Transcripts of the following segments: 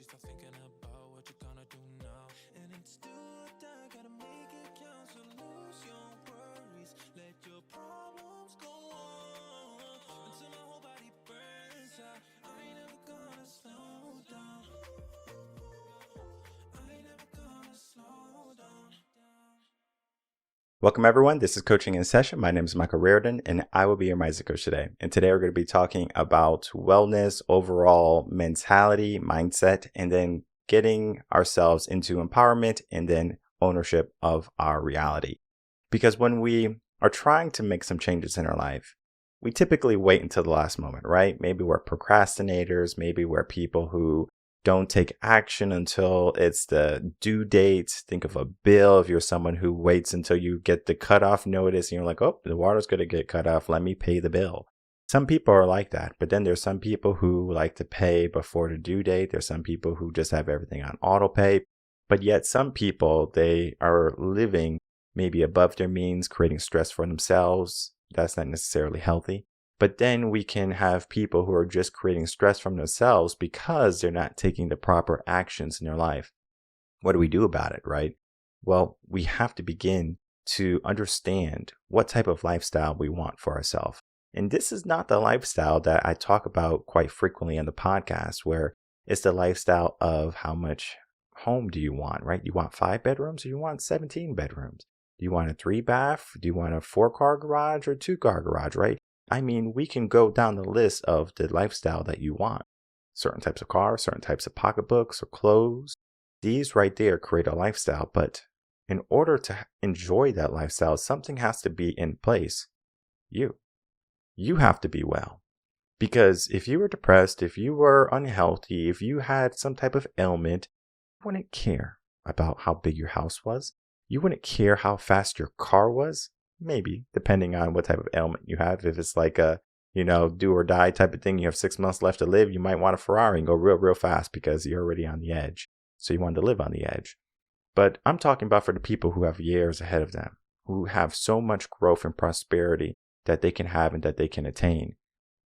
you start thinking about what you're gonna do now. And it's do or die, gotta make it count. So lose your worries, let your problems go on until my whole body burns out. I ain't never gonna slow down. I ain't never gonna slow down. Welcome everyone, this is Coaching in Session. My name is Michael Rearden and I will be your mindset coach today. And today we're going to be talking about wellness, overall mentality, mindset, and then getting ourselves into empowerment and then ownership of our reality. Because when we are trying to make some changes in our life, we typically wait until the last moment, right? Maybe we're procrastinators, maybe we're people who don't take action until it's the due date. Think of a bill. If you're someone who waits until you get the cutoff notice and you're like, oh, the water's going to get cut off, let me pay the bill. Some people are like that, but then there's some people who like to pay before the due date. There's some people who just have everything on auto pay, but yet some people, they are living maybe above their means, creating stress for themselves. That's not necessarily healthy. But then we can have people who are just creating stress from themselves because they're not taking the proper actions in their life. What do we do about it, right? Well, we have to begin to understand what type of lifestyle we want for ourselves. And this is not the lifestyle that I talk about quite frequently on the podcast, where it's the lifestyle of how much home do you want, right? You want 5 bedrooms or you want 17 bedrooms? Do you want a 3-bath? Do you want a 4-car garage or 2-car garage, right? I mean, we can go down the list of the lifestyle that you want. Certain types of cars, certain types of pocketbooks or clothes. These right there create a lifestyle. But in order to enjoy that lifestyle, something has to be in place. You have to be well. Because if you were depressed, if you were unhealthy, if you had some type of ailment, you wouldn't care about how big your house was. You wouldn't care how fast your car was. Maybe, depending on what type of ailment you have. If it's like a, do or die type of thing, you have 6 months left to live, you might want a Ferrari and go real fast because you're already on the edge. So you want to live on the edge. But I'm talking about for the people who have years ahead of them, who have so much growth and prosperity that they can have and that they can attain.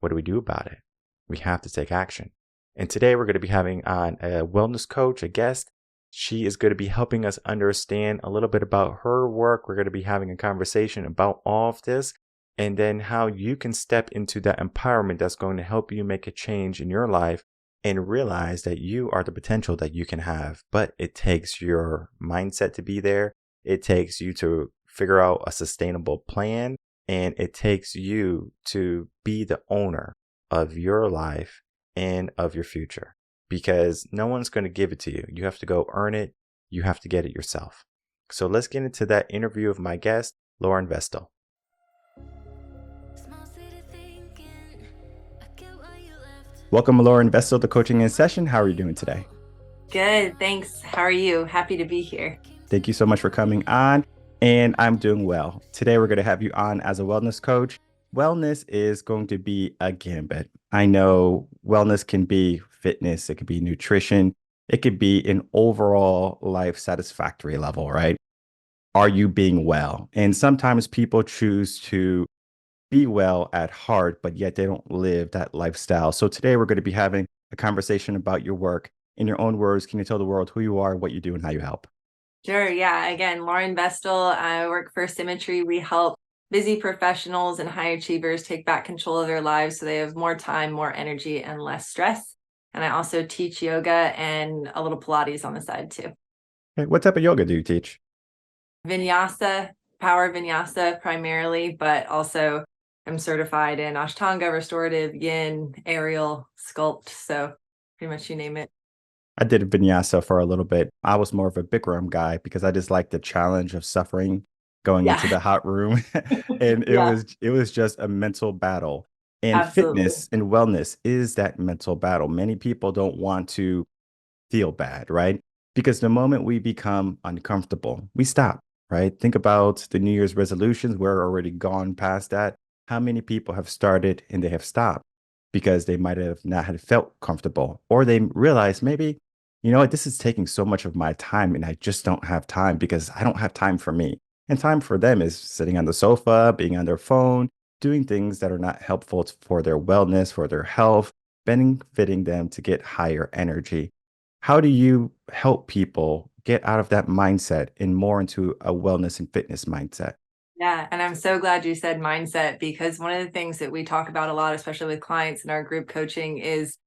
What do we do about it? We have to take action. And today we're going to be having on a wellness coach, a guest. She is going to be helping us understand a little bit about her work. We're going to be having a conversation about all of this and then how you can step into that empowerment that's going to help you make a change in your life and realize that you are the potential that you can have. But it takes your mindset to be there. It takes you to figure out a sustainable plan, and it takes you to be the owner of your life and of your future. Because no one's going to give it to you. You have to go earn it. You have to get it yourself. So let's get into that interview of my guest, Lauren Vestal. Welcome, Lauren Vestal, to Coaching in Session. How are you doing today? Good, thanks. How are you? Happy to be here. Thank you so much for coming on. And I'm doing well. Today, we're going to have you on as a wellness coach. Wellness is going to be a gambit. I know wellness can be fitness, it could be nutrition, it could be an overall life satisfactory level, right? Are you being well? And sometimes people choose to be well at heart, but yet they don't live that lifestyle. So today we're going to be having a conversation about your work. In your own words, can you tell the world who you are, what you do, and how you help? Sure, yeah. Again, Lauren Vestal. I work for Symmetry. We help busy professionals and high achievers take back control of their lives so they have more time, more energy, and less stress. And I also teach yoga and a little Pilates on the side too. Okay, what type of yoga do you teach? Vinyasa, power vinyasa primarily, but also I'm certified in Ashtanga, restorative, yin, aerial, sculpt. So pretty much you name it. I did vinyasa for a little bit. I was more of a Bikram guy because I just like the challenge of suffering going into the hot room. And it was just a mental battle. And Absolutely. Fitness and wellness is that mental battle. Many people don't want to feel bad, right? Because the moment we become uncomfortable, we stop, right? Think about the New Year's resolutions. We're already gone past that. How many people have started and they have stopped because they might have not had felt comfortable, or they realize maybe, you know what, this is taking so much of my time and I just don't have time because I don't have time for me. And time for them is sitting on the sofa, being on their phone, doing things that are not helpful for their wellness, for their health, benefiting them to get higher energy. How do you help people get out of that mindset and more into a wellness and fitness mindset? Yeah, and I'm so glad you said mindset, because one of the things that we talk about a lot, especially with clients in our group coaching, is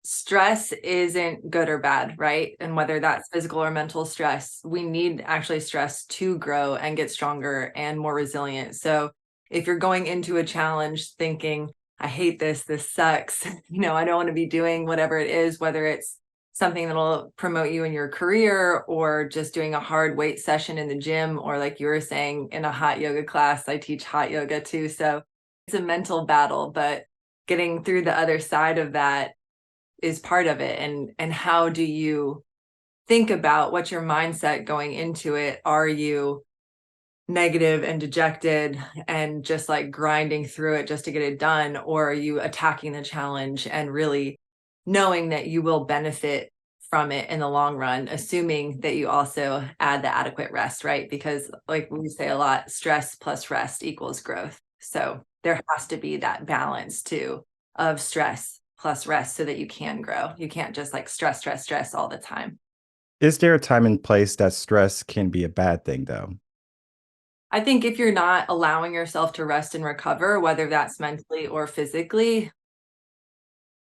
stress isn't good or bad, right? And whether that's physical or mental stress, we need actually stress to grow and get stronger and more resilient. So if you're going into a challenge thinking, I hate this, this sucks, I don't want to be doing whatever it is, whether it's something that'll promote you in your career or just doing a hard weight session in the gym, or like you were saying, in a hot yoga class. I teach hot yoga too. So it's a mental battle, but getting through the other side of that is part of it. And how do you think about what's your mindset going into it? Are you negative and dejected and just like grinding through it just to get it done, or are you attacking the challenge and really knowing that you will benefit from it in the long run, assuming that you also add the adequate rest, right? Because like we say a lot, stress plus rest equals growth. So there has to be that balance too, of stress plus rest, so that you can grow. You can't just like stress, stress, stress all the time. Is there a time and place that stress can be a bad thing, though? I think if you're not allowing yourself to rest and recover, whether that's mentally or physically,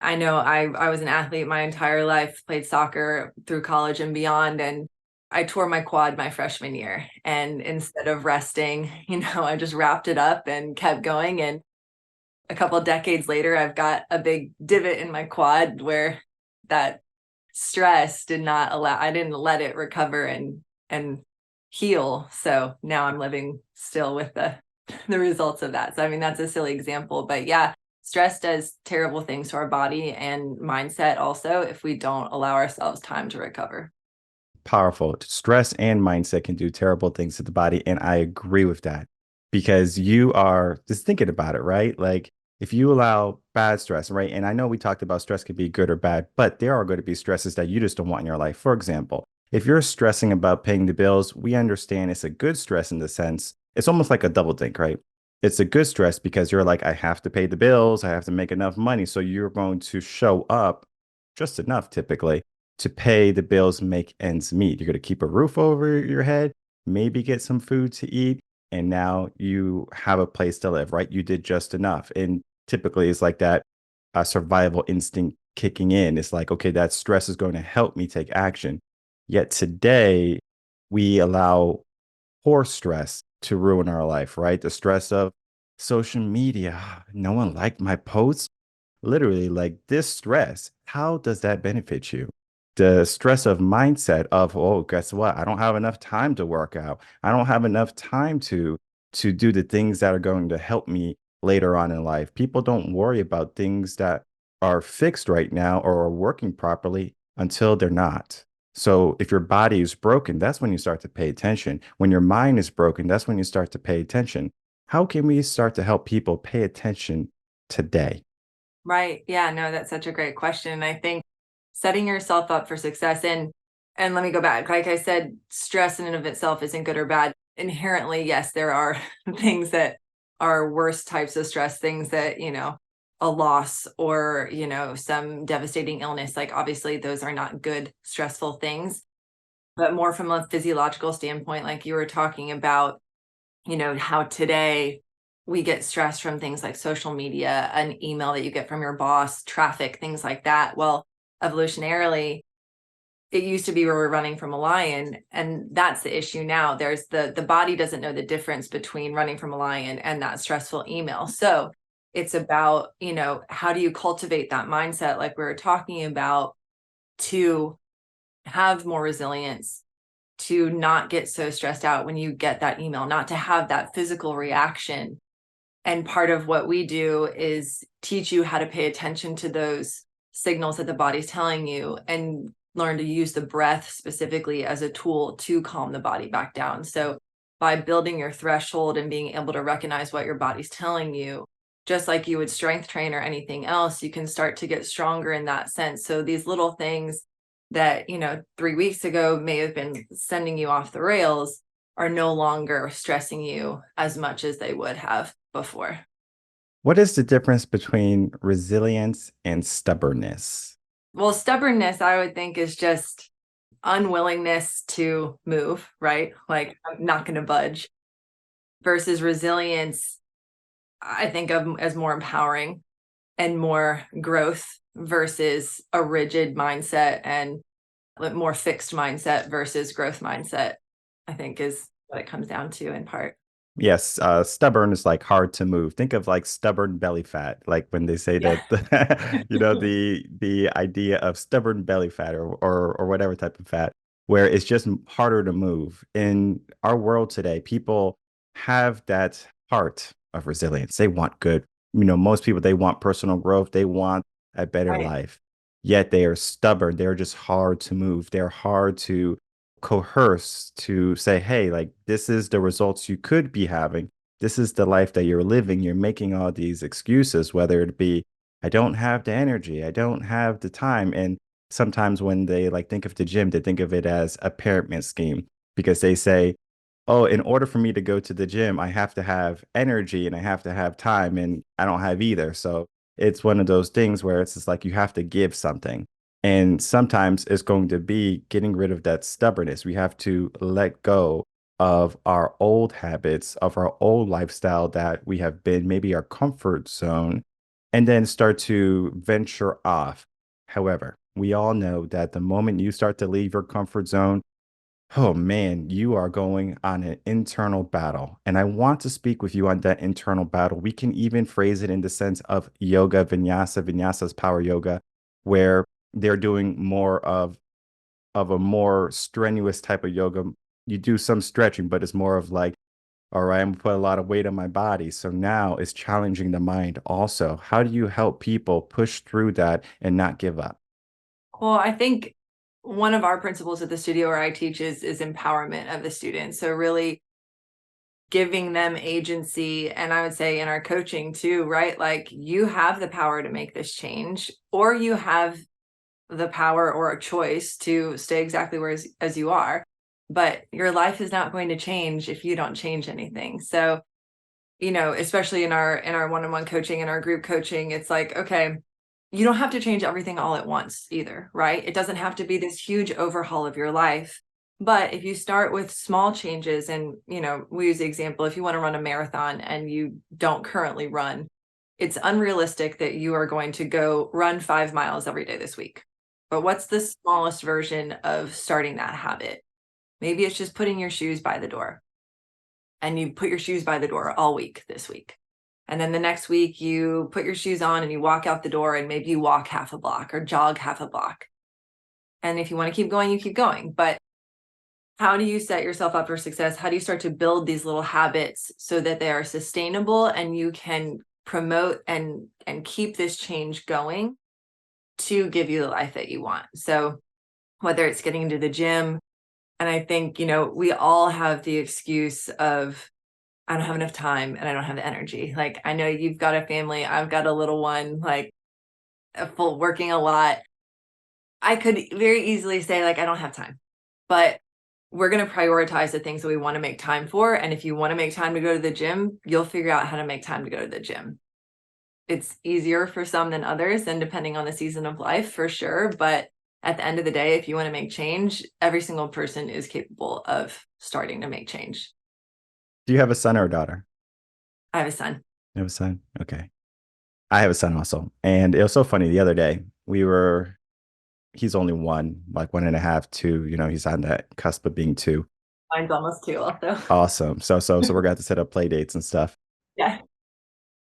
I know I was an athlete my entire life, played soccer through college and beyond, and I tore my quad my freshman year. And instead of resting, I just wrapped it up and kept going. And a couple of decades later, I've got a big divot in my quad where that stress did not allow, I didn't let it recover and heal. So now I'm living still with the results of that. So I mean, that's a silly example, but yeah, stress does terrible things to our body and mindset also, if we don't allow ourselves time to recover. Powerful. Stress and mindset can do terrible things to the body. And I agree with that because you are just thinking about it, right? Like if you allow bad stress, right? And I know we talked about stress could be good or bad, but there are going to be stresses that you just don't want in your life. For example, if you're stressing about paying the bills, we understand it's a good stress in the sense it's almost like a double think, right? It's a good stress because you're like, I have to pay the bills, I have to make enough money. So you're going to show up just enough typically to pay the bills, make ends meet. You're going to keep a roof over your head, maybe get some food to eat, and now you have a place to live, right? You did just enough. And typically it's like that survival instinct kicking in. It's like, okay, that stress is going to help me take action. Yet today, we allow poor stress to ruin our life, right? The stress of social media. No one liked my post. Literally, like this stress, how does that benefit you? The stress of mindset of, oh, guess what? I don't have enough time to work out. I don't have enough time to do the things that are going to help me later on in life. People don't worry about things that are fixed right now or are working properly until they're not. So if your body is broken, that's when you start to pay attention. When your mind is broken, that's when you start to pay attention. How can we start to help people pay attention today? Right. Yeah, no, that's such a great question. I think setting yourself up for success, and let me go back. Like I said, stress in and of itself isn't good or bad. Inherently, yes, there are things that are worse types of stress, things that, a loss or, some devastating illness. Like obviously those are not good, stressful things, but more from a physiological standpoint, like you were talking about, how today we get stressed from things like social media, an email that you get from your boss, traffic, things like that. Well, evolutionarily, it used to be where we're running from a lion, and that's the issue now. There's the body doesn't know the difference between running from a lion and that stressful email. So it's about, how do you cultivate that mindset like we were talking about, to have more resilience, to not get so stressed out when you get that email, not to have that physical reaction. And part of what we do is teach you how to pay attention to those signals that the body's telling you, and learn to use the breath specifically as a tool to calm the body back down. So by building your threshold and being able to recognize what your body's telling you, just like you would strength train or anything else, you can start to get stronger in that sense. So these little things that, 3 weeks ago may have been sending you off the rails are no longer stressing you as much as they would have before. What is the difference between resilience and stubbornness? Well, stubbornness, I would think, is just unwillingness to move, right? Like, I'm not going to budge. Versus resilience, I think of as more empowering and more growth versus a rigid mindset and more fixed mindset versus growth mindset, I think is what it comes down to in part. Yes, stubborn is like hard to move. Think of like stubborn belly fat, like when they say Yeah. that the idea of stubborn belly fat or whatever type of fat, where it's just harder to move. In our world today, people have that heart of resilience. They want good, most people they want personal growth, they want a better Right. life. Yet they are stubborn. They're just hard to move. They're hard to coerce to say, hey, like this is the results you could be having. This is the life that you're living. You're making all these excuses, whether it be, I don't have the energy, I don't have the time. And sometimes when they like think of the gym, they think of it as a pyramid scheme because they say, oh, in order for me to go to the gym, I have to have energy and I have to have time, and I don't have either. So it's one of those things where it's just like you have to give something. And sometimes it's going to be getting rid of that stubbornness. We have to let go of our old habits, of our old lifestyle that we have been, maybe our comfort zone, and then start to venture off. However, we all know that the moment you start to leave your comfort zone, oh man, you are going on an internal battle. And I want to speak with you on that internal battle. We can even phrase it in the sense of yoga, vinyasa, vinyasa's power yoga, where they're doing more of a more strenuous type of yoga. You do some stretching, but it's more of like, all right, I'm gonna put a lot of weight on my body. So now it's challenging the mind also. How do you help people push through that and not give up? Well, I think one of our principles at the studio where I teach is empowerment of the students. So really giving them agency. And I would say in our coaching too, right? Like you have the power to make this change, or you have the power or a choice to stay exactly where as you are. But your life is not going to change if you don't change anything. So, especially in our one-on-one coaching and our group coaching, it's like, okay, you don't have to change everything all at once either, right? It doesn't have to be this huge overhaul of your life. But if you start with small changes, and we use the example, if you want to run a marathon and you don't currently run, it's unrealistic that you are going to go run 5 miles every day this week. But what's the smallest version of starting that habit? Maybe it's just putting your shoes by the door, and you put your shoes by the door all week this week. And then the next week you put your shoes on and you walk out the door, and maybe you walk half a block or jog half a block. And if you want to keep going, you keep going. But how do you set yourself up for success? How do you start to build these little habits so that they are sustainable and you can promote and keep this change going to give you the life that you want? So whether it's getting into the gym, and I think, we all have the excuse of, I don't have enough time and I don't have the energy. Like, I know you've got a family, I've got a little one, like a full working a lot. I could very easily say, like, I don't have time, but we're going to prioritize the things that we want to make time for. And if you want to make time to go to the gym, you'll figure out how to make time to go to the gym. It's easier for some than others, and depending on the season of life, for sure. But at the end of the day, if you want to make change, every single person is capable of starting to make change. Do you have a son or a daughter? I have a son. You have a son? Okay. I have a son also. And it was so funny the other day. He's only one, like 1.5, two, he's on that cusp of being two. Mine's almost two also. Awesome. So we're going to set up play dates and stuff. Yeah.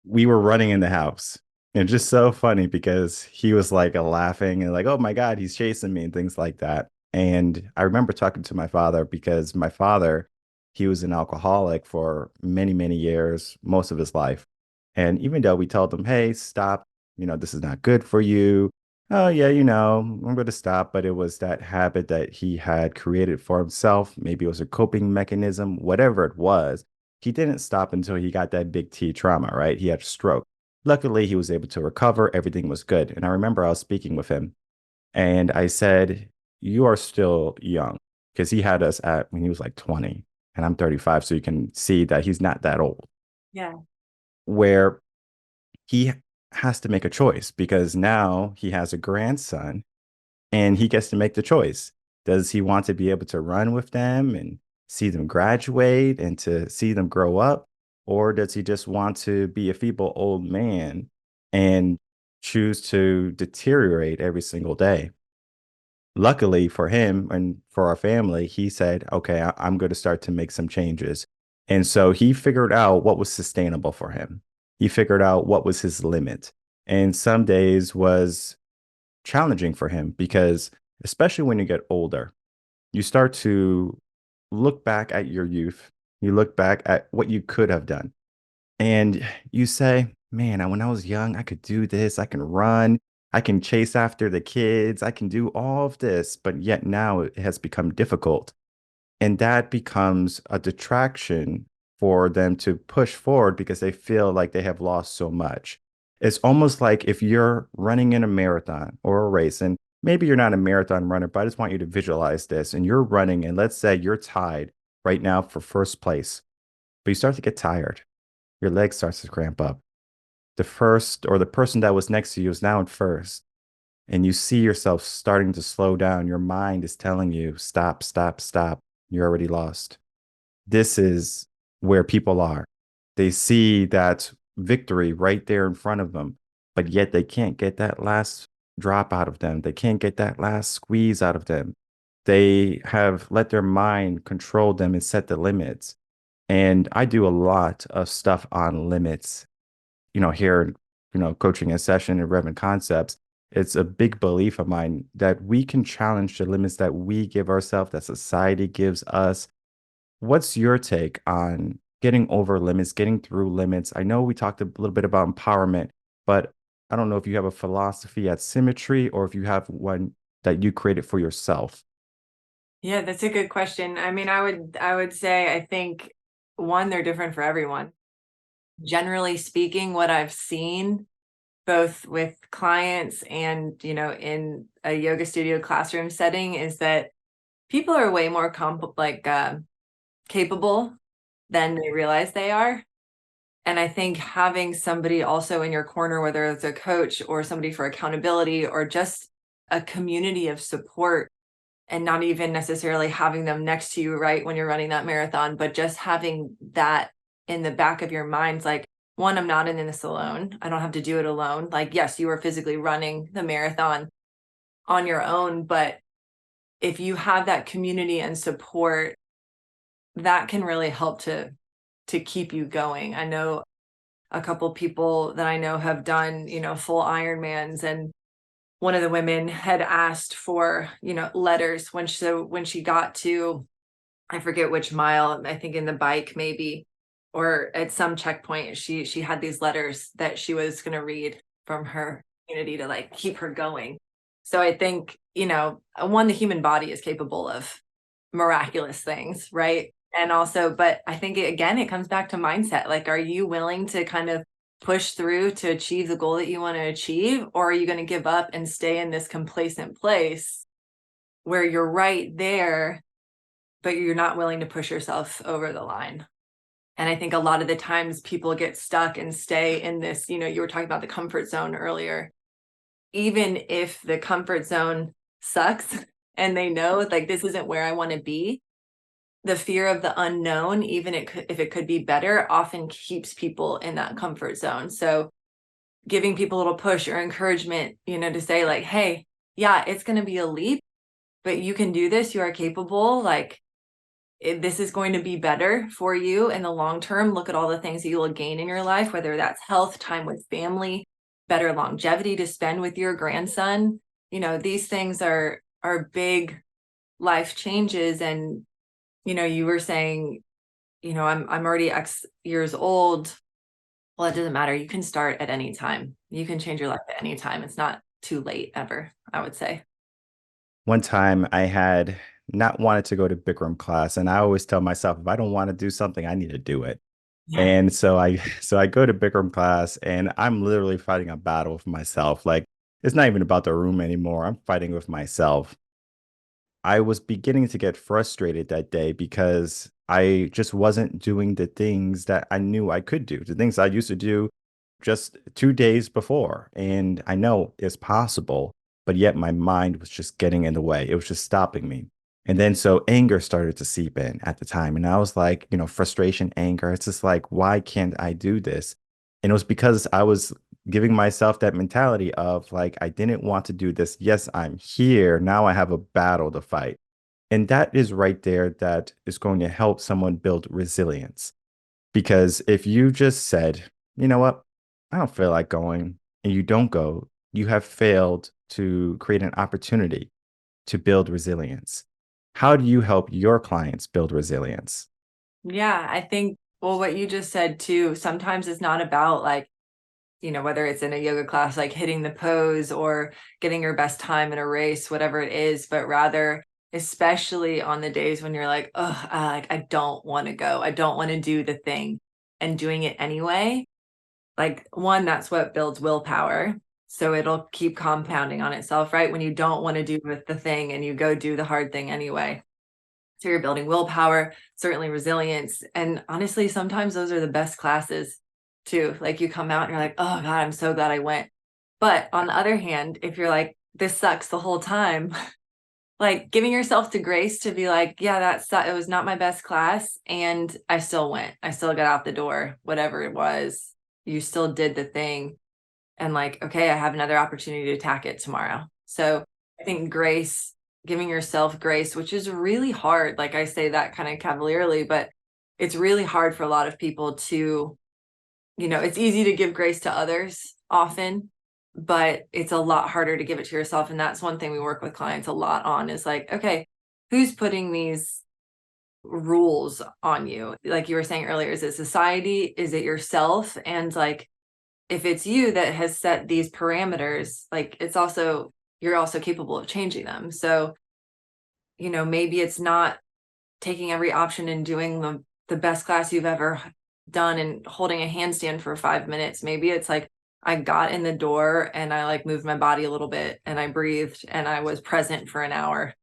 We were running in the house. And just so funny because he was like laughing and like, oh my God, he's chasing me and things like that. And I remember talking to my father because my father, he was an alcoholic for many, many years, most of his life. And even though we told him, hey, stop, this is not good for you. Oh, yeah, I'm going to stop. But it was that habit that he had created for himself. Maybe it was a coping mechanism, whatever it was. He didn't stop until he got that big T trauma, right? He had a stroke. Luckily, he was able to recover. Everything was good. And I remember I was speaking with him and I said, you are still young, because he had us at when he was like 20 and I'm 35. So you can see that he's not that old, Yeah. where he has to make a choice because now he has a grandson and he gets to make the choice. Does he want to be able to run with them and see them graduate and to see them grow up? Or does he just want to be a feeble old man and choose to deteriorate every single day? Luckily for him and for our family, he said, okay, I'm going to start to make some changes. And so he figured out what was sustainable for him. He figured out what was his limit. And some days was challenging for him because, especially when you get older, you start to look back at your youth. You look back at what you could have done. And you say, man, when I was young, I could do this. I can run. I can chase after the kids. I can do all of this. But yet now it has become difficult. And that becomes a detraction for them to push forward because they feel like they have lost so much. It's almost like if you're running in a marathon or a race, and maybe you're not a marathon runner, but I just want you to visualize this. And you're running, and let's say you're tied right now for first place, but you start to get tired. Your leg starts to cramp up. The first or the person that was next to you is now in first, and you see yourself starting to slow down. Your mind is telling you, stop, stop, stop. You're already lost. This is where people are. They see that victory right there in front of them, but yet they can't get that last drop out of them. They can't get that last squeeze out of them. They have let their mind control them and set the limits. And I do a lot of stuff on limits, here, coaching a session in Reven concepts. It's a big belief of mine that we can challenge the limits that we give ourselves, that society gives us. What's your take on getting over limits, getting through limits? I know we talked a little bit about empowerment, but I don't know if you have a philosophy at Symmetry or if you have one that you created for yourself. Yeah, that's a good question. I mean, I would say I think one, they're different for everyone. Generally speaking, what I've seen both with clients and, in a yoga studio classroom setting is that people are way more capable than they realize they are. And I think having somebody also in your corner, whether it's a coach or somebody for accountability or just a community of support, and not even necessarily having them next to you right when you're running that marathon, but just having that in the back of your mind, like, one, I'm not in this alone. I don't have to do it alone. Like, yes, you are physically running the marathon on your own, but if you have that community and support, that can really help to keep you going. I know a couple people that I know have done, full Ironmans, and one of the women had asked for, letters when she got to, I forget which mile, I think in the bike maybe, or at some checkpoint, she had these letters that she was going to read from her community to like keep her going. So I think, one, the human body is capable of miraculous things, right? And also, but I think again, it comes back to mindset. Like, are you willing to kind of push through to achieve the goal that you want to achieve? Or are you going to give up and stay in this complacent place where you're right there, but you're not willing to push yourself over the line? And I think a lot of the times people get stuck and stay in this, you were talking about the comfort zone earlier. Even if the comfort zone sucks and they know like this isn't where I want to be, the fear of the unknown, even if it could be better, often keeps people in that comfort zone. So giving people a little push or encouragement, to say like, hey, yeah, it's going to be a leap, but you can do this. You are capable. Like, this is going to be better for you in the long term. Look at all the things that you will gain in your life, whether that's health, time with family, better longevity to spend with your grandson. These things are big life changes. And, you were saying, I'm already X years old. Well, it doesn't matter. You can start at any time. You can change your life at any time. It's not too late ever, I would say. One time I had not wanted to go to Bikram class, and I always tell myself if I don't want to do something, I need to do it. Yeah. And so I go to Bikram class, and I'm literally fighting a battle with myself. Like, it's not even about the room anymore. I'm fighting with myself. I was beginning to get frustrated that day because I just wasn't doing the things that I knew I could do, the things I used to do just 2 days before. And I know it's possible. but yet my mind was just getting in the way. It was just stopping me. And then so anger started to seep in at the time. And I was like, frustration, anger. It's just like, why can't I do this? And it was because I was giving myself that mentality of like, I didn't want to do this. Yes, I'm here. Now I have a battle to fight. And that is right there that is going to help someone build resilience. Because if you just said, you know what, I don't feel like going, and you don't go, you have failed to create an opportunity to build resilience. How do you help your clients build resilience? Yeah, I think, well, what you just said too, sometimes it's not about like, whether it's in a yoga class, like hitting the pose or getting your best time in a race, whatever it is, but rather, especially on the days when you're like, oh, I don't want to go. I don't want to do the thing, and doing it anyway. Like, one, that's what builds willpower. So it'll keep compounding on itself, right? When you don't want to do the thing and you go do the hard thing anyway. So you're building willpower, certainly resilience. And honestly, sometimes those are the best classes too. Like, you come out and you're like, oh God, I'm so glad I went. But on the other hand, if you're like, this sucks the whole time, like giving yourself the grace to be like, yeah, it was not my best class. And I still went. I still got out the door, whatever it was. You still did the thing. And like, okay, I have another opportunity to attack it tomorrow. So I think grace, giving yourself grace, which is really hard. Like, I say that kind of cavalierly, but it's really hard for a lot of people to, it's easy to give grace to others often, but it's a lot harder to give it to yourself. And that's one thing we work with clients a lot on, is like, okay, who's putting these rules on you? Like you were saying earlier, is it society? Is it yourself? And like, if it's you that has set these parameters, like, you're also capable of changing them. So, maybe it's not taking every option and doing the best class you've ever done and holding a handstand for 5 minutes. Maybe it's like, I got in the door and I like moved my body a little bit and I breathed and I was present for an hour.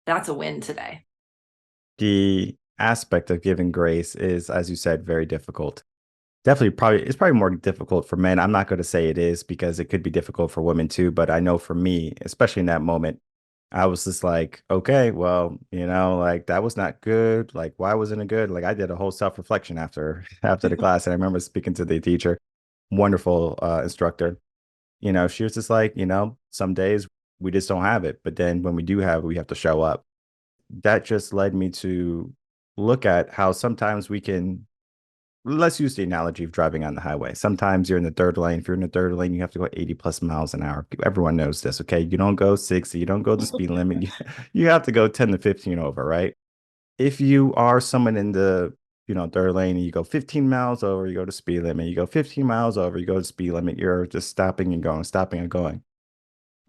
That's a win today. The aspect of giving grace is, as you said, very difficult. Definitely, it's probably more difficult for men. I'm not going to say it is, because it could be difficult for women too. But I know for me, especially in that moment, I was just like, okay, well, like that was not good. Like, why wasn't it good? Like, I did a whole self-reflection after the class, and I remember speaking to the teacher, wonderful instructor. She was just like, some days we just don't have it, but then when we do have it, we have to show up. That just led me to look at how sometimes we can. Let's use the analogy of driving on the highway. Sometimes you're in the third lane. If you're in the third lane, you have to go 80 plus miles an hour. Everyone knows this, okay? You don't go 60, you don't go the speed limit. You have to go 10 to 15 over, right? If you are someone in the, third lane and you go 15 miles over, you go to speed limit. You go 15 miles over, you go to speed limit. You're just stopping and going, stopping and going.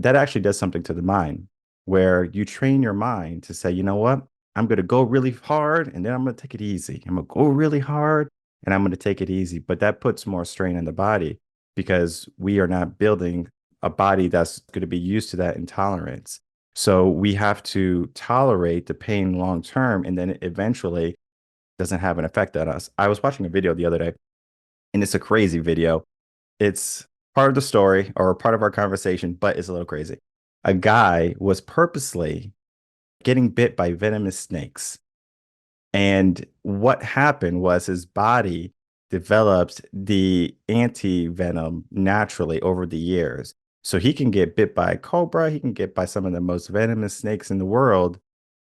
That actually does something to the mind, where you train your mind to say, you know what? I'm going to go really hard and then I'm going to take it easy. I'm going to go really hard and I'm going to take it easy. But that puts more strain on the body, because we are not building a body that's going to be used to that intolerance. So we have to tolerate the pain long term, and then it eventually doesn't have an effect on us. I was watching a video the other day, and it's a crazy video. It's part of the story or part of our conversation, but it's a little crazy. A guy was purposely getting bit by venomous snakes. And what happened was his body developed the anti-venom naturally over the years. So he can get bit by a cobra, he can get by some of the most venomous snakes in the world,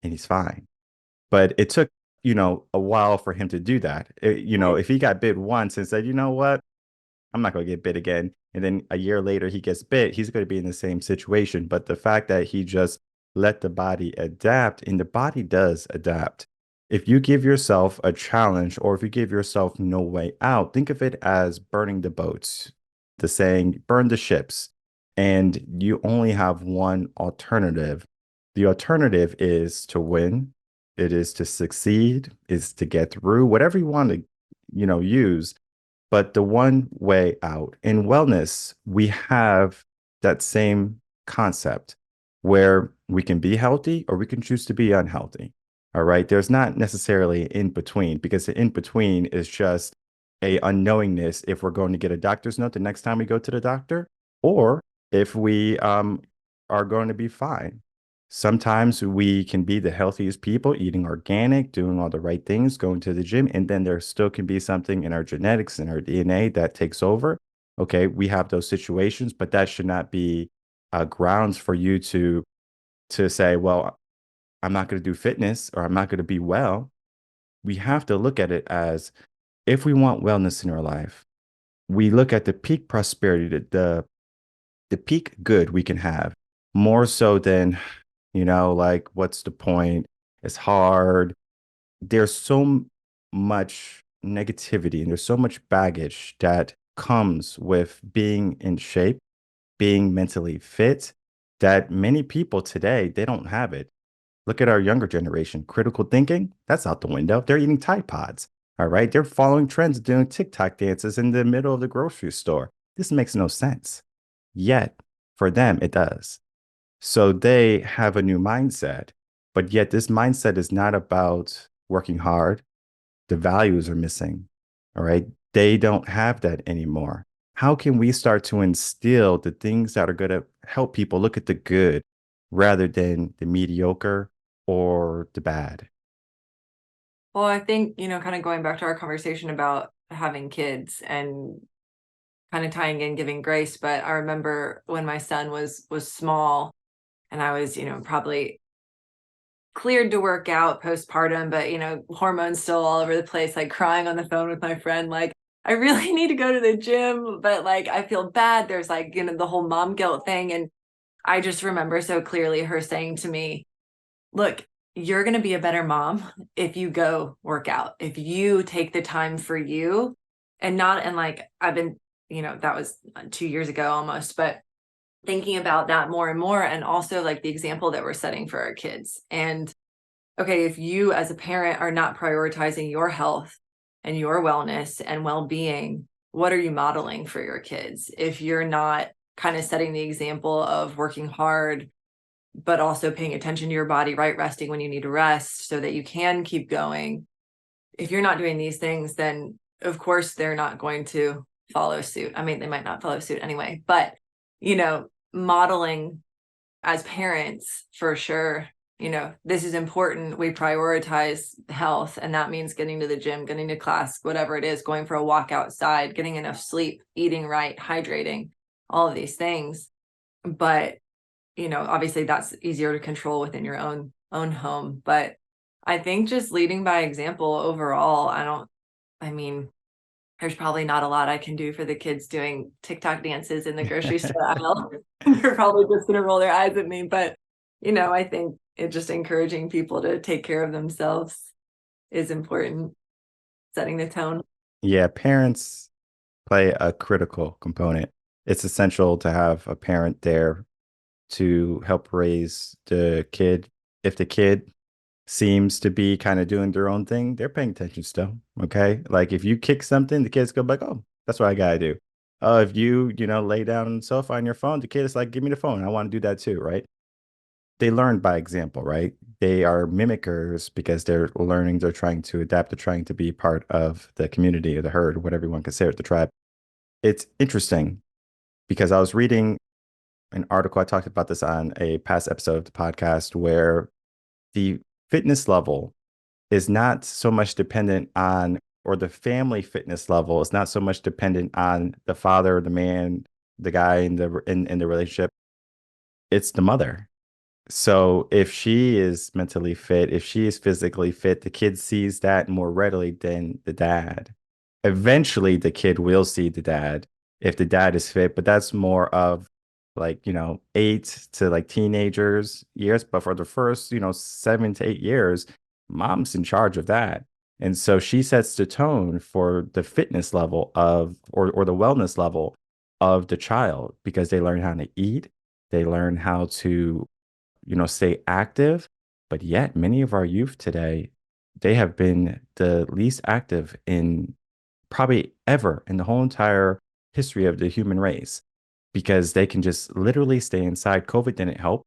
and he's fine. But it took, a while for him to do that. If he got bit once and said, you know what, I'm not going to get bit again, and then a year later he gets bit, he's going to be in the same situation. But the fact that he just let the body adapt, and the body does adapt. If you give yourself a challenge, or if you give yourself no way out, think of it as burning the boats, the saying, burn the ships, and you only have one alternative. The alternative is to win. It is to succeed, is to get through whatever you want to, use. But the one way out in wellness, we have that same concept, where we can be healthy or we can choose to be unhealthy. All right. There's not necessarily in between, because the in between is just a unknowingness if we're going to get a doctor's note the next time we go to the doctor, or if we are going to be fine. Sometimes we can be the healthiest people, eating organic, doing all the right things, going to the gym, and then there still can be something in our genetics and our DNA that takes over. Okay, we have those situations, but that should not be grounds for you to say, well, I'm not going to do fitness or I'm not going to be well. We have to look at it as if we want wellness in our life, we look at the peak prosperity, the peak good we can have, more so than, like, what's the point? It's hard. There's so much negativity and there's so much baggage that comes with being in shape, being mentally fit, that many people today, they don't have it. Look at our younger generation. Critical thinking, that's out the window. They're eating Tide Pods. All right. They're following trends, doing TikTok dances in the middle of the grocery store. This makes no sense. Yet, for them, it does. So they have a new mindset, but yet this mindset is not about working hard. The values are missing. All right. They don't have that anymore. How can we start to instill the things that are going to help people look at the good rather than the mediocre or the bad? Well, I think, kind of going back to our conversation about having kids and kind of tying in giving grace, but I remember when my son was small and I was, probably cleared to work out postpartum, but hormones still all over the place, like crying on the phone with my friend, like, I really need to go to the gym, but like I feel bad. There's like, the whole mom guilt thing. And I just remember so clearly her saying to me, look, you're going to be a better mom if you go work out, if you take the time for you. And like I've been, that was 2 years ago almost, but thinking about that more and more, and also like the example that we're setting for our kids. And okay, if you as a parent are not prioritizing your health and your wellness and well-being, what are you modeling for your kids? If you're not kind of setting the example of working hard, but also paying attention to your body, right? Resting when you need to rest so that you can keep going. If you're not doing these things, then of course they're not going to follow suit. I mean, they might not follow suit anyway, but, modeling as parents for sure, this is important. We prioritize health, and that means getting to the gym, getting to class, whatever it is, going for a walk outside, getting enough sleep, eating right, hydrating, all of these things. But obviously that's easier to control within your own home. But I think just leading by example overall, I mean, there's probably not a lot I can do for the kids doing TikTok dances in the grocery store aisle. They're probably just going to roll their eyes at me. But, I think it's just encouraging people to take care of themselves is important, setting the tone. Yeah, parents play a critical component. It's essential to have a parent there to help raise the kid. If the kid seems to be kind of doing their own thing, they're paying attention still. Okay. Like if you kick something, the kids go like, oh, that's what I gotta do. If you lay down on the sofa on your phone, the kid is like, give me the phone. I want to do that too, right? They learn by example, right? They are mimickers because they're learning, they're trying to adapt, they're trying to be part of the community or the herd, whatever you want to consider it, the tribe. It's interesting because I was reading an article. I talked about this on a past episode of the podcast where the fitness level is not so much dependent on, or the family fitness level is not so much dependent on the father, the man, the guy in the relationship. It's the mother. So if she is mentally fit, if she is physically fit, the kid sees that more readily than the dad. Eventually, the kid will see the dad if the dad is fit, but that's more of like, 8 to like teenagers years. But for the first, 7 to 8 years, mom's in charge of that. And so she sets the tone for the fitness level of, or the wellness level of the child because they learn how to eat. They learn how to stay active. But yet, many of our youth today, they have been the least active in probably ever in the whole entire history of the human race because they can just literally stay inside. COVID didn't help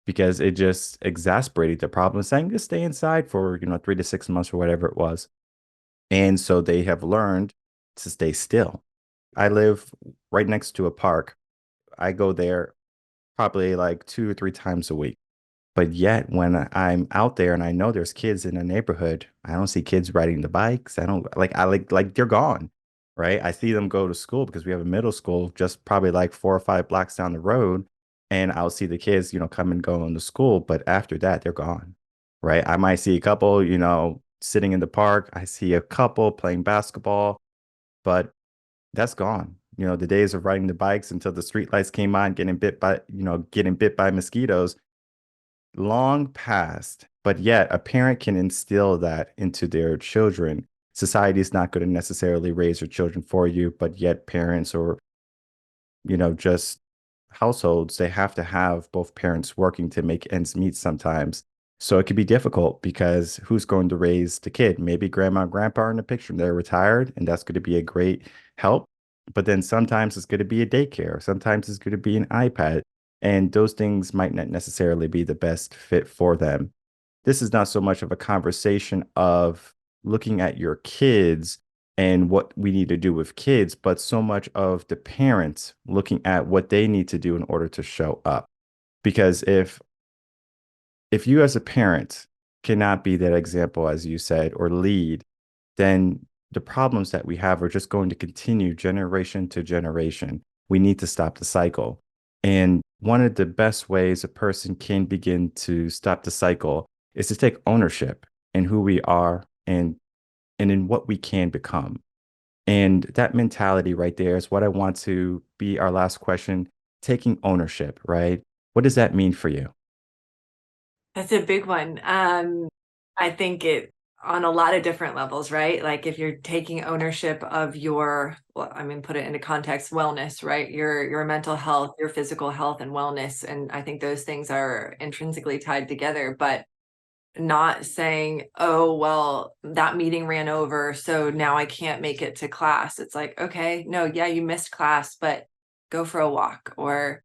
because it just exacerbated the problem, saying just stay inside for 3 to 6 months or whatever it was. And so they have learned to stay still. I live right next to a park. I go there probably like 2 or 3 times a week. But yet, when I'm out there and I know there's kids in the neighborhood, I don't see kids riding the bikes. I don't like they're gone, right? I see them go to school because we have a middle school just probably like 4 or 5 blocks down the road, and I'll see the kids, come and go into school. But after that, they're gone, right? I might see a couple, sitting in the park. I see a couple playing basketball, but that's gone. The days of riding the bikes until the street lights came on, getting bit by mosquitoes long past, but yet a parent can instill that into their children. Society is not going to necessarily raise their children for you, but yet parents or, just households, they have to have both parents working to make ends meet sometimes. So it can be difficult because who's going to raise the kid? Maybe grandma and grandpa are in the picture. They're retired, and that's going to be a great help. But then sometimes it's going to be a daycare. Sometimes it's going to be an iPad. And those things might not necessarily be the best fit for them. This is not so much of a conversation of looking at your kids and what we need to do with kids, but so much of the parents looking at what they need to do in order to show up. Because if you as a parent cannot be that example, as you said, or lead, then the problems that we have are just going to continue generation to generation. We need to stop the cycle. And one of the best ways a person can begin to stop the cycle is to take ownership in who we are and in what we can become. And that mentality right there is what I want to be our last question, taking ownership, right? What does that mean for you? That's a big one. I think it on a lot of different levels, right? Like if you're taking ownership of your, well, I mean, put it into context, wellness, right? Your mental health, your physical health and wellness. And I think those things are intrinsically tied together, but not saying, oh, well, that meeting ran over, so now I can't make it to class. It's like, okay, no, yeah, you missed class, but go for a walk or,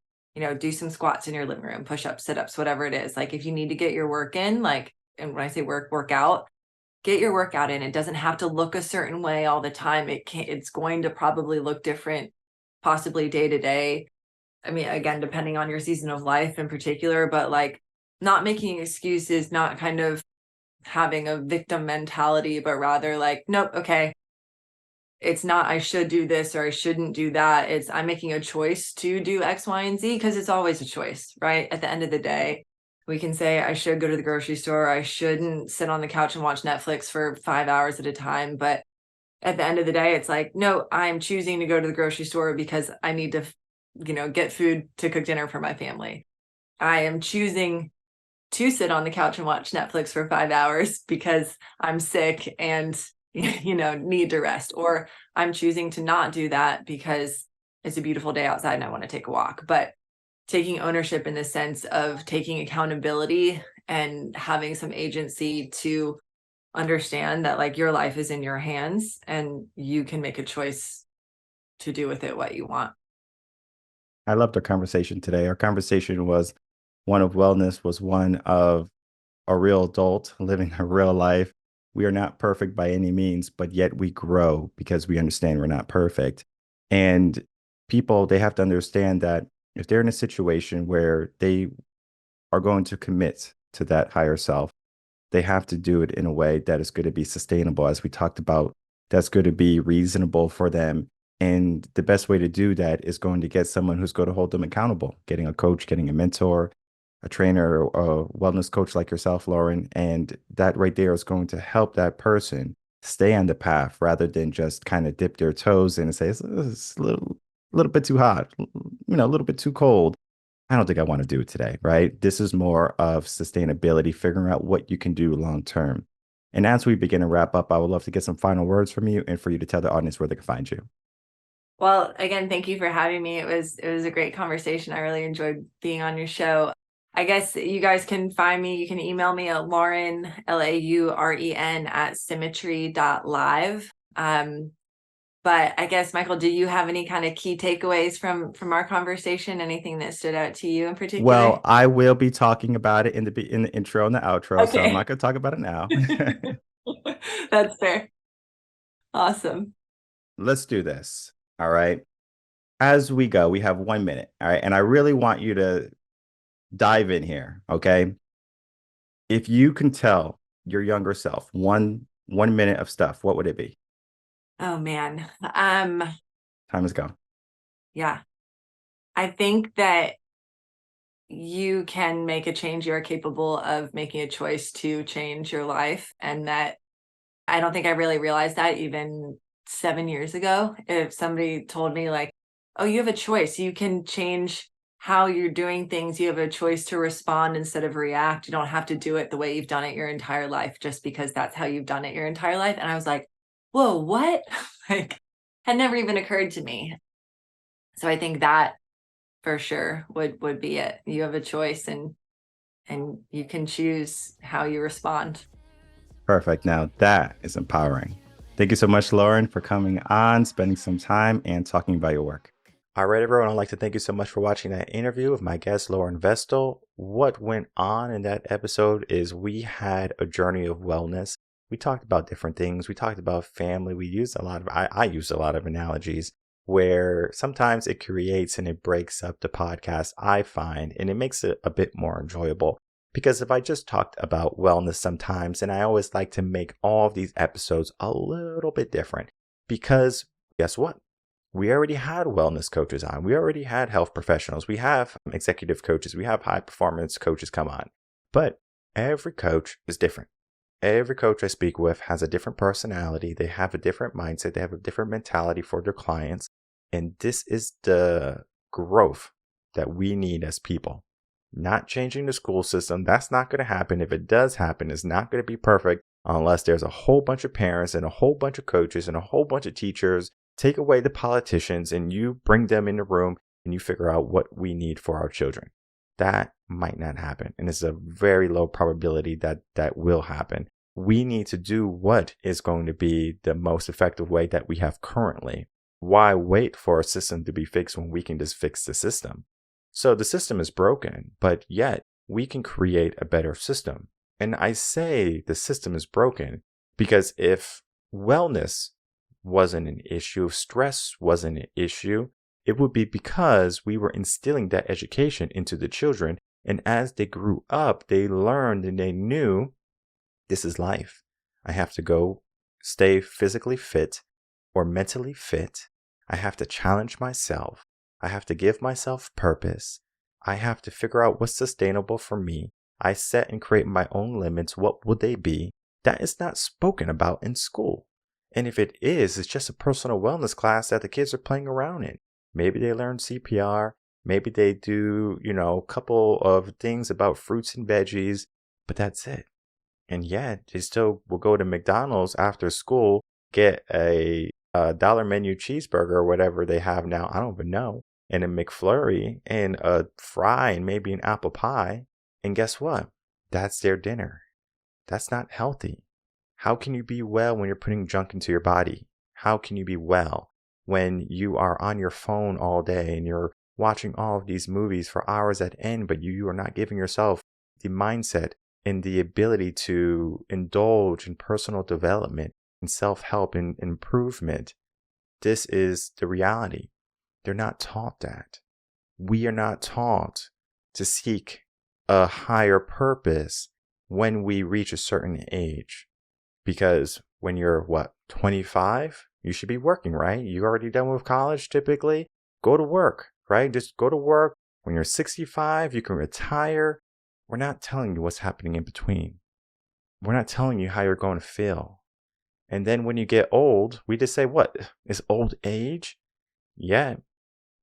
do some squats in your living room, push ups, sit ups, whatever it is. Like if you need to get your work in, like, and when I say work out, get your workout in. It doesn't have to look a certain way all the time. It's going to probably look different, possibly day to day. I mean, again, depending on your season of life in particular, but like not making excuses, not kind of having a victim mentality, but rather like, nope, okay, it's not I should do this or I shouldn't do that. It's I'm making a choice to do X, Y, and Z because it's always a choice, right? At the end of the day, we can say I should go to the grocery store, I shouldn't sit on the couch and watch Netflix for 5 hours at a time. But at the end of the day, it's like, no, I'm choosing to go to the grocery store because I need to, get food to cook dinner for my family. I am choosing to sit on the couch and watch Netflix for 5 hours because I'm sick and need to rest, or I'm choosing to not do that because it's a beautiful day outside and I want to take a walk. But taking ownership in the sense of taking accountability and having some agency to understand that like your life is in your hands and you can make a choice to do with it what you want. I loved our conversation today. Our conversation was one of wellness, was one of a real adult living a real life. We are not perfect by any means, but yet we grow because we understand we're not perfect. And people, they have to understand that if they're in a situation where they are going to commit to that higher self, they have to do it in a way that is going to be sustainable, as we talked about, that's going to be reasonable for them. And the best way to do that is going to get someone who's going to hold them accountable, getting a coach, getting a mentor, a trainer, or a wellness coach like yourself, Lauren. And that right there is going to help that person stay on the path rather than just kind of dip their toes in and say, it's a little bit too hot, a little bit too cold. I don't think I want to do it today, right? This is more of sustainability, figuring out what you can do long term. And as we begin to wrap up, I would love to get some final words from you and for you to tell the audience where they can find you. Well, again, thank you for having me. It was a great conversation. I really enjoyed being on your show. I guess you guys can find me. You can email me at Lauren, LAUREN at symmetry.live. But I guess, Michael, do you have any kind of key takeaways from our conversation? Anything that stood out to you in particular? Well, I will be talking about it in the intro and the outro, so I'm Okay. not going to talk about it now. That's fair. Awesome. Let's do this. All right. As we go, we have 1 minute. All right. And I really want you to dive in here, okay? If you can tell your younger self one minute of stuff, what would it be? Oh man. Time has gone. Yeah. I think that you can make a change. You are capable of making a choice to change your life. And that I don't think I really realized that even 7 years ago. If somebody told me, like, oh, you have a choice, you can change how you're doing things. You have a choice to respond instead of react. You don't have to do it the way you've done it your entire life just because that's how you've done it your entire life. And I was like, whoa, what? Like, had never even occurred to me. So I think that for sure would be it. You have a choice, and you can choose how you respond. Perfect. Now that is empowering. Thank you so much, Lauren, for coming on, spending some time, and talking about your work. All right, everyone, I'd like to thank you so much for watching that interview with my guest, Lauren Vestal. What went on in that episode is we had a journey of wellness. We talked about different things. We talked about family. We used I used a lot of analogies where sometimes it creates and it breaks up the podcast, I find, and it makes it a bit more enjoyable. Because if I just talked about wellness sometimes, and I always like to make all of these episodes a little bit different, because guess what? We already had wellness coaches on. We already had health professionals. We have executive coaches. We have high performance coaches come on. But every coach is different. Every coach I speak with has a different personality. They have a different mindset. They have a different mentality for their clients. And this is the growth that we need as people. Not changing the school system. That's not going to happen. If it does happen, it's not going to be perfect unless there's a whole bunch of parents and a whole bunch of coaches and a whole bunch of teachers. Take away the politicians and you bring them in the room and you figure out what we need for our children. That might not happen. And it's a very low probability that that will happen. We need to do what is going to be the most effective way that we have currently. Why wait for a system to be fixed when we can just fix the system? So the system is broken, but yet we can create a better system. And I say the system is broken because if wellness wasn't an issue, if stress wasn't an issue, it would be because we were instilling that education into the children. And as they grew up, they learned and they knew this is life. I have to go stay physically fit or mentally fit. I have to challenge myself. I have to give myself purpose. I have to figure out what's sustainable for me. I set and create my own limits. What would they be? That is not spoken about in school. And if it is, it's just a personal wellness class that the kids are playing around in. Maybe they learn CPR. Maybe they do, a couple of things about fruits and veggies, but that's it. And yet they still will go to McDonald's after school, get a dollar menu cheeseburger or whatever they have now. I don't even know. And a McFlurry and a fry and maybe an apple pie. And guess what? That's their dinner. That's not healthy. How can you be well when you're putting junk into your body? How can you be well when you are on your phone all day and you're watching all of these movies for hours at end, but you are not giving yourself the mindset and the ability to indulge in personal development and self-help and improvement? This is the reality. They're not taught that. We are not taught to seek a higher purpose when we reach a certain age. Because when you're, 25, you should be working, right? You're already done with college typically. Go to work, right? Just go to work. When you're 65, you can retire. We're not telling you what's happening in between. We're not telling you how you're going to feel. And then when you get old, we just say, what? Is old age? Yeah.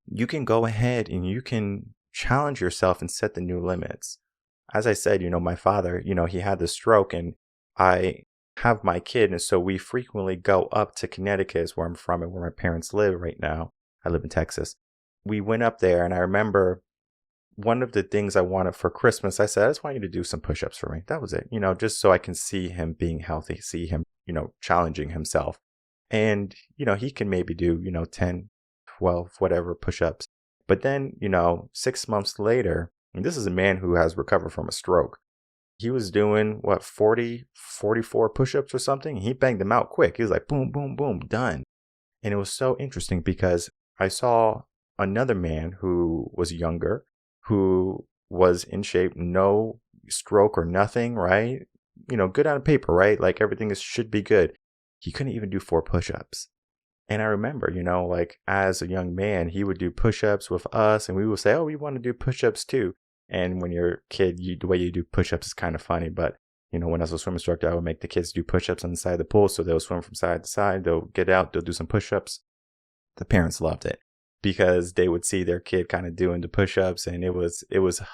You can go ahead and you can challenge yourself and set the new limits. As I said, my father, he had the stroke and I have my kid. And so we frequently go up to Connecticut, is where I'm from and where my parents live right now. I live in Texas. We went up there and I remember one of the things I wanted for Christmas, I said, I just want you to do some push-ups for me. That was it, just so I can see him being healthy, see him, challenging himself. And, he can maybe do, 10, 12, whatever push-ups. But then, 6 months later, and this is a man who has recovered from a stroke. He was doing 40, 44 push-ups or something. He banged them out quick. He was like, boom, boom, boom, done. And it was so interesting because I saw another man who was younger, who was in shape, no stroke or nothing, right? Good on paper, right? Like everything should be good. He couldn't even do 4 push-ups. And I remember, like as a young man, he would do push-ups with us and we would say, oh, we want to do push-ups too. And when you're a kid, the way you do push-ups is kind of funny. But, when I was a swim instructor, I would make the kids do push-ups on the side of the pool. So they'll swim from side to side. They'll get out. They'll do some push-ups. The parents loved it because they would see their kid kind of doing the push-ups, and it was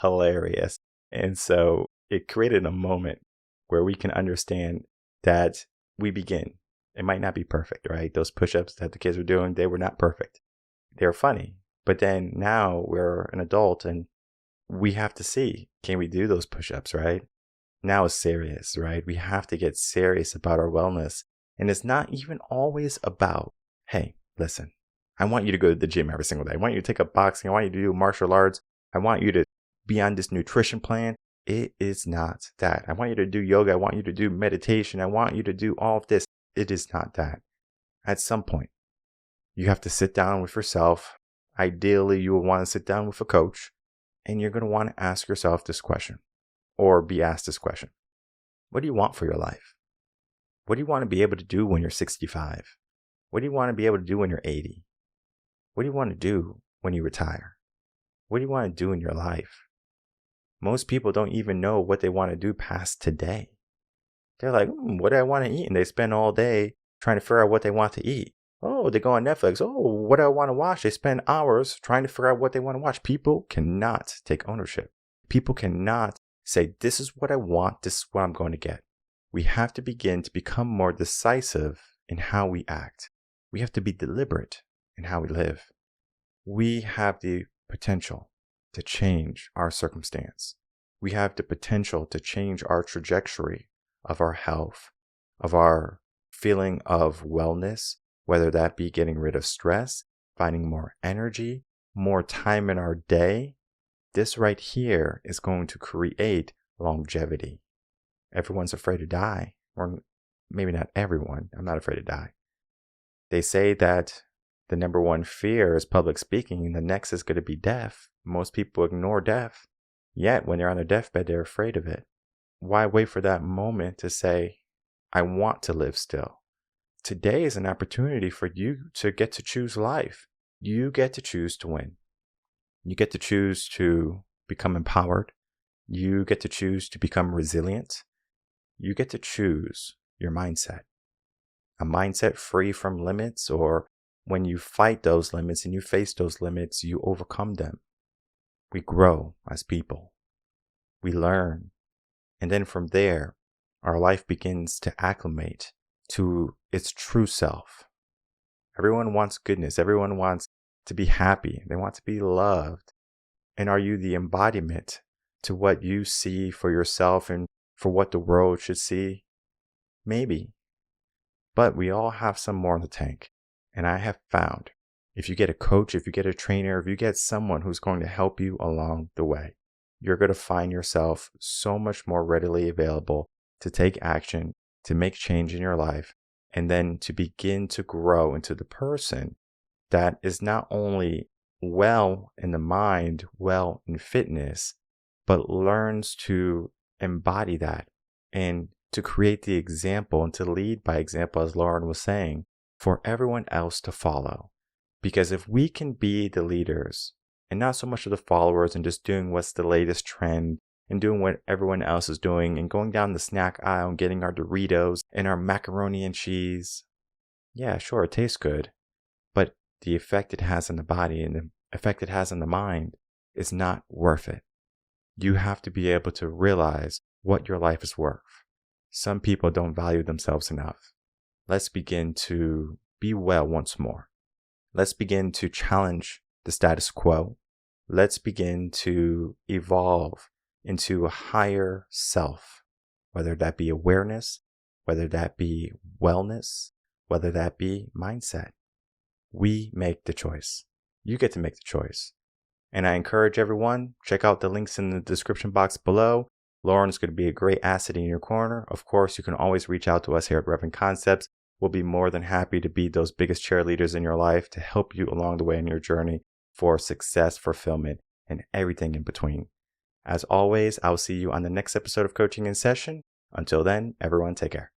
hilarious. And so it created a moment where we can understand that we begin. It might not be perfect, right? Those push-ups that the kids were doing, they were not perfect. They were funny. But then now we're an adult and we have to see, can we do those push-ups, right? Now it's serious, right? We have to get serious about our wellness. And it's not even always about, hey, listen, I want you to go to the gym every single day. I want you to take up boxing. I want you to do martial arts. I want you to be on this nutrition plan. It is not that. I want you to do yoga. I want you to do meditation. I want you to do all of this. It is not that. At some point, you have to sit down with yourself. Ideally, you will want to sit down with a coach, and you're going to want to ask yourself this question, or be asked this question. What do you want for your life? What do you want to be able to do when you're 65? What do you want to be able to do when you're 80? What do you want to do when you retire? What do you want to do in your life? Most people don't even know what they want to do past today. They're like, what do I want to eat? And they spend all day trying to figure out what they want to eat. Oh, they go on Netflix. Oh, what do I want to watch? They spend hours trying to figure out what they want to watch. People cannot take ownership. People cannot say, this is what I want. This is what I'm going to get. We have to begin to become more decisive in how we act. We have to be deliberate in how we live. We have the potential to change our circumstance. We have the potential to change our trajectory of our health, of our feeling of wellness, whether that be getting rid of stress, finding more energy, more time in our day. This right here is going to create longevity. Everyone's afraid to die, or maybe not everyone. I'm not afraid to die. They say that the number one fear is public speaking, and the next is going to be death. Most people ignore death. Yet, when they're on their deathbed, they're afraid of it. Why wait for that moment to say, I want to live still? Today is an opportunity for you to get to choose life. You get to choose to win. You get to choose to become empowered. You get to choose to become resilient. You get to choose your mindset. A mindset free from limits, or when you fight those limits and you face those limits, you overcome them. We grow as people. We learn. And then from there, our life begins to acclimate to its true self. Everyone wants goodness. Everyone wants to be happy. They want to be loved. And are you the embodiment to what you see for yourself and for what the world should see? Maybe. But we all have some more in the tank. And I have found, if you get a coach, if you get a trainer, if you get someone who's going to help you along the way, you're going to find yourself so much more readily available to take action, to make change in your life, and then to begin to grow into the person that is not only well in the mind, well in fitness, but learns to embody that and to create the example and to lead by example, as Lauren was saying, for everyone else to follow. Because if we can be the leaders and not so much of the followers and just doing what's the latest trend and doing what everyone else is doing and going down the snack aisle and getting our Doritos and our macaroni and cheese, yeah, sure, it tastes good, but the effect it has on the body and the effect it has on the mind is not worth it. You have to be able to realize what your life is worth. Some people don't value themselves enough. Let's begin to be well once more. Let's begin to challenge the status quo. Let's begin to evolve into a higher self, whether that be awareness, whether that be wellness, whether that be mindset. We make the choice. You get to make the choice. And I encourage everyone, check out the links in the description box below. Lauren's going to be a great asset in your corner. Of course, you can always reach out to us here at Reven Concepts. We'll be more than happy to be those biggest cheerleaders in your life to help you along the way in your journey for success, fulfillment, and everything in between. As always, I'll see you on the next episode of Coaching in Session. Until then, everyone take care.